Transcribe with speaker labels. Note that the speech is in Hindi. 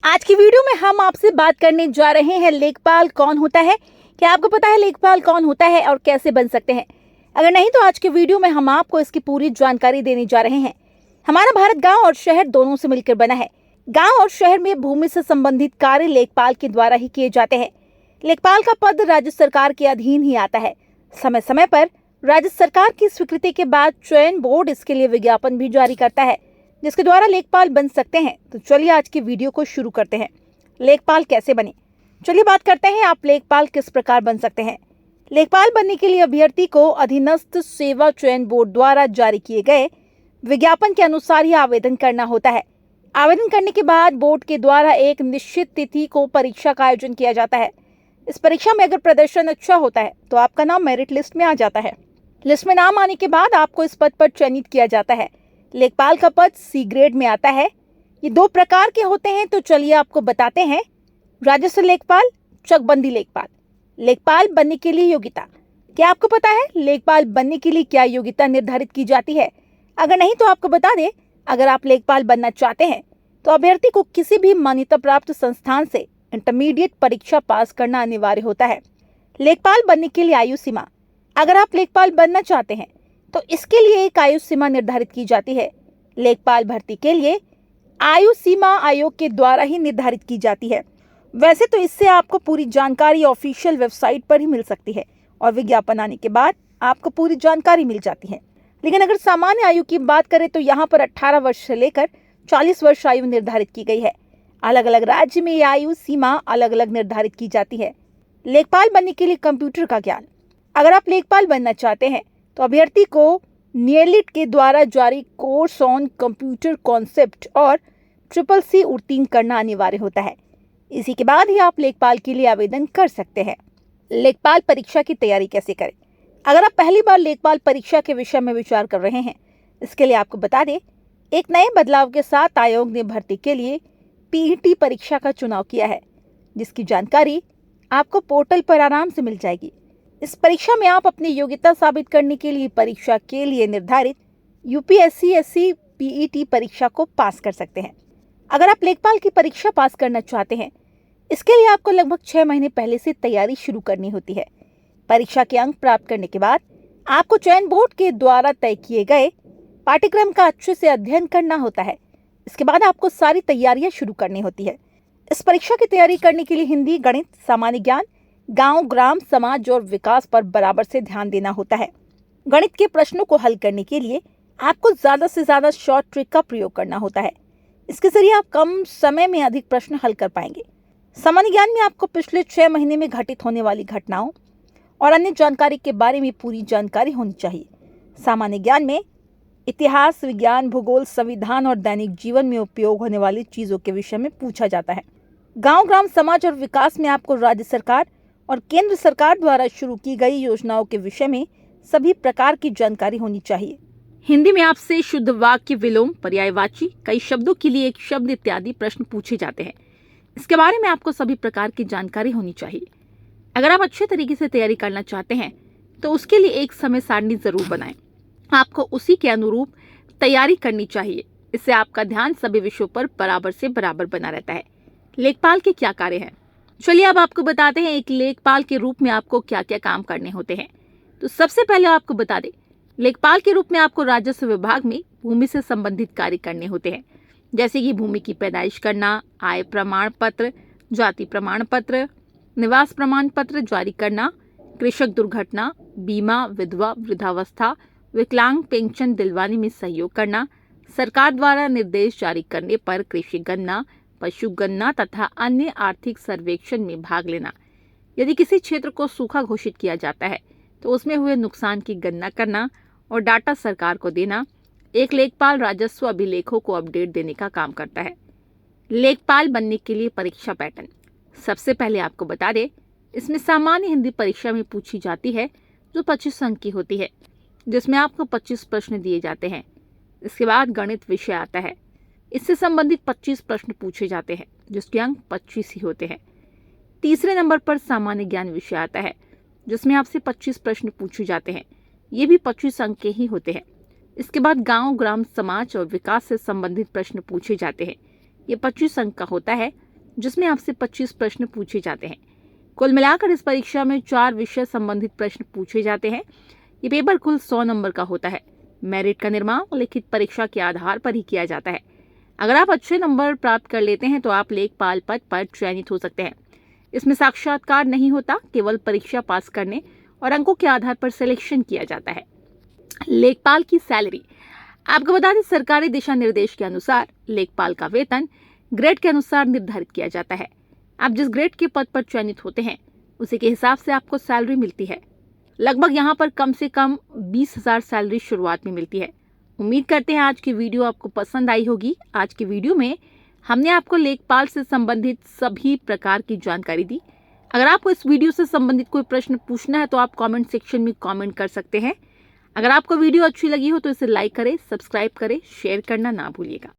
Speaker 1: आज की वीडियो में हम आपसे बात करने जा रहे हैं लेखपाल कौन होता है। क्या आपको पता है लेखपाल कौन होता है और कैसे बन सकते हैं? अगर नहीं तो आज की वीडियो में हम आपको इसकी पूरी जानकारी देने जा रहे हैं। हमारा भारत गांव और शहर दोनों से मिलकर बना है। गांव और शहर में भूमि से संबंधित कार्य लेखपाल के द्वारा ही किए जाते हैं। लेखपाल का पद राज्य सरकार के अधीन ही आता है। समय समय पर राज्य सरकार की स्वीकृति के बाद चयन बोर्ड इसके लिए विज्ञापन भी जारी करता है, जिसके द्वारा लेखपाल बन सकते हैं। तो चलिए आज की वीडियो को शुरू करते हैं। लेखपाल कैसे बने, चलिए बात करते हैं। आप लेखपाल किस प्रकार बन सकते हैं। लेखपाल बनने के लिए अभ्यर्थी को अधीनस्थ सेवा चयन बोर्ड द्वारा जारी किए गए विज्ञापन के अनुसार ही आवेदन करना होता है। आवेदन करने के बाद बोर्ड के द्वारा एक निश्चित तिथि को परीक्षा का आयोजन किया जाता है। इस परीक्षा में अगर प्रदर्शन अच्छा होता है तो आपका नाम मेरिट लिस्ट में आ जाता है। लिस्ट में नाम आने के बाद आपको इस पद पर चयनित किया जाता है। लेखपाल का पद सी ग्रेड में आता है। ये दो प्रकार के होते हैं, तो चलिए आपको बताते हैं। राजस्व लेखपाल, चकबंदी लेखपाल। लेखपाल बनने के लिए योग्यता, क्या आपको पता है लेखपाल बनने के लिए क्या योग्यता निर्धारित की जाती है? अगर नहीं तो आपको बता दें, अगर आप लेखपाल बनना चाहते हैं तो अभ्यर्थी को किसी भी मान्यता प्राप्त संस्थान से इंटरमीडिएट परीक्षा पास करना अनिवार्य होता है। लेखपाल बनने के लिए आयु सीमा, अगर आप लेखपाल बनना चाहते हैं तो इसके लिए एक आयु सीमा निर्धारित की जाती है। लेखपाल भर्ती के लिए आयु सीमा आयोग के द्वारा ही निर्धारित की जाती है। वैसे तो इससे आपको पूरी जानकारी ऑफिशियल वेबसाइट पर ही मिल सकती है और विज्ञापन आने के बाद आपको पूरी जानकारी मिल जाती है। लेकिन अगर सामान्य आयु की बात करें तो यहाँ पर 18 वर्ष से लेकर 40 वर्ष आयु निर्धारित की गई है। अलग अलग राज्य में यह आयु सीमा अलग अलग निर्धारित की जाती है। लेखपाल बनने के लिए कंप्यूटर का ज्ञान, अगर आप लेखपाल बनना चाहते हैं तो अभ्यर्थी को नियलिट के द्वारा जारी कोर्स ऑन कंप्यूटर कॉन्सेप्ट और CCC उत्तीर्ण करना अनिवार्य होता है। इसी के बाद ही आप लेखपाल के लिए आवेदन कर सकते हैं। लेखपाल परीक्षा की तैयारी कैसे करें, अगर आप पहली बार लेखपाल परीक्षा के विषय में विचार कर रहे हैं, इसके लिए आपको बता दें, एक नए बदलाव के साथ आयोग ने भर्ती के लिए PET परीक्षा का चुनाव किया है, जिसकी जानकारी आपको पोर्टल पर आराम से मिल जाएगी। इस परीक्षा में आप अपनी योग्यता साबित करने के लिए परीक्षा के लिए निर्धारित UPSC PET परीक्षा को पास कर सकते हैं। अगर आप लेखपाल की परीक्षा पास करना चाहते हैं, इसके लिए आपको लगभग 6 महीने पहले से तैयारी शुरू करनी होती है। परीक्षा के अंक प्राप्त करने के बाद आपको चयन बोर्ड के द्वारा तय किए गए पाठ्यक्रम का अच्छे से अध्ययन करना होता है। इसके बाद आपको सारी तैयारियां शुरू करनी होती है। इस परीक्षा की तैयारी करने के लिए हिंदी, गणित, सामान्य ज्ञान, गांव, ग्राम, समाज और विकास पर बराबर से ध्यान देना होता है। गणित के प्रश्नों को हल करने के लिए आपको ज्यादा से ज्यादा शॉर्ट ट्रिक का प्रयोग करना होता है। इसके जरिए आप कम समय में अधिक प्रश्न हल कर पाएंगे। सामान्य ज्ञान में आपको पिछले 6 महीने में घटित होने वाली घटनाओं और अन्य जानकारी के बारे में पूरी जानकारी होनी चाहिए। सामान्य ज्ञान में इतिहास, विज्ञान, भूगोल, संविधान और दैनिक जीवन में उपयोग होने वाली चीजों के विषय में पूछा जाता है। गांव, ग्राम, समाज और विकास में आपको राज्य सरकार और केंद्र सरकार द्वारा शुरू की गई योजनाओं के विषय में सभी प्रकार की जानकारी होनी चाहिए। हिंदी में आपसे शुद्ध वाक्य, विलोम, पर्यायवाची, कई शब्दों के लिए एक शब्द इत्यादि प्रश्न पूछे जाते हैं। इसके बारे में आपको सभी प्रकार की जानकारी होनी चाहिए। अगर आप अच्छे तरीके से तैयारी करना चाहते हैं तो उसके लिए एक समय सारणी जरूर बनाएं। आपको उसी के अनुरूप तैयारी करनी चाहिए। इससे आपका ध्यान सभी विषयों पर बराबर से बराबर बना रहता है। लेखपाल के क्या कार्य हैं, चलिए अब आपको बताते हैं एक लेखपाल के रूप में आपको क्या क्या काम करने होते हैं। तो सबसे पहले आपको बता दें, लेखपाल के रूप में आपको राजस्व विभाग में भूमि से संबंधित कार्य करने होते हैं, जैसे कि भूमि की पैदाइश करना, आय प्रमाण पत्र, जाति प्रमाण पत्र, निवास प्रमाण पत्र जारी करना, कृषक दुर्घटना बीमा, विधवा, वृद्धावस्था, विकलांग पेंशन दिलवाने में सहयोग करना, सरकार द्वारा निर्देश जारी करने पर कृषि गणना, पशु गणना तथा अन्य आर्थिक सर्वेक्षण में भाग लेना। यदि किसी क्षेत्र को सूखा घोषित किया जाता है तो उसमें हुए नुकसान की गणना करना और डाटा सरकार को देना। एक लेखपाल राजस्व अभिलेखों को अपडेट देने का काम करता है। लेखपाल बनने के लिए परीक्षा पैटर्न, सबसे पहले आपको बता दें, इसमें सामान्य हिंदी परीक्षा में पूछी जाती है जो 25 अंक की होती है, जिसमें आपको 25 प्रश्न दिए जाते हैं। इसके बाद गणित विषय आता है, इससे संबंधित 25 प्रश्न पूछे जाते हैं, जिसके अंक 25 ही होते हैं। तीसरे नंबर पर सामान्य ज्ञान विषय आता है, जिसमें आपसे 25 प्रश्न पूछे जाते हैं, ये भी 25 अंक के ही होते हैं। इसके बाद गांव, ग्राम, समाज और विकास से संबंधित प्रश्न पूछे जाते हैं, ये 25 अंक का होता है, जिसमें आपसे 25 प्रश्न पूछे जाते हैं। कुल मिलाकर इस परीक्षा में 4 विषय संबंधित प्रश्न पूछे जाते हैं। ये पेपर कुल 100 नंबर का होता है। मेरिट का निर्माण लिखित परीक्षा के आधार पर ही किया जाता है। अगर आप अच्छे नंबर प्राप्त कर लेते हैं तो आप लेखपाल पद पर चयनित हो सकते हैं। इसमें साक्षात्कार नहीं होता, केवल परीक्षा पास करने और अंकों के आधार पर सिलेक्शन किया जाता है। लेखपाल की सैलरी, आपको बता दें, सरकारी दिशा निर्देश के अनुसार लेखपाल का वेतन ग्रेड के अनुसार निर्धारित किया जाता है। आप जिस ग्रेड के पद पर चयनित होते हैं उसी के हिसाब से आपको सैलरी मिलती है। लगभग यहाँ पर कम से कम 20,000 सैलरी शुरुआत में मिलती है। उम्मीद करते हैं आज की वीडियो आपको पसंद आई होगी। आज की वीडियो में हमने आपको लेखपाल से संबंधित सभी प्रकार की जानकारी दी। अगर आपको इस वीडियो से संबंधित कोई प्रश्न पूछना है तो आप कमेंट सेक्शन में कमेंट कर सकते हैं। अगर आपको वीडियो अच्छी लगी हो तो इसे लाइक करें, सब्सक्राइब करें, शेयर करना ना भूलिएगा।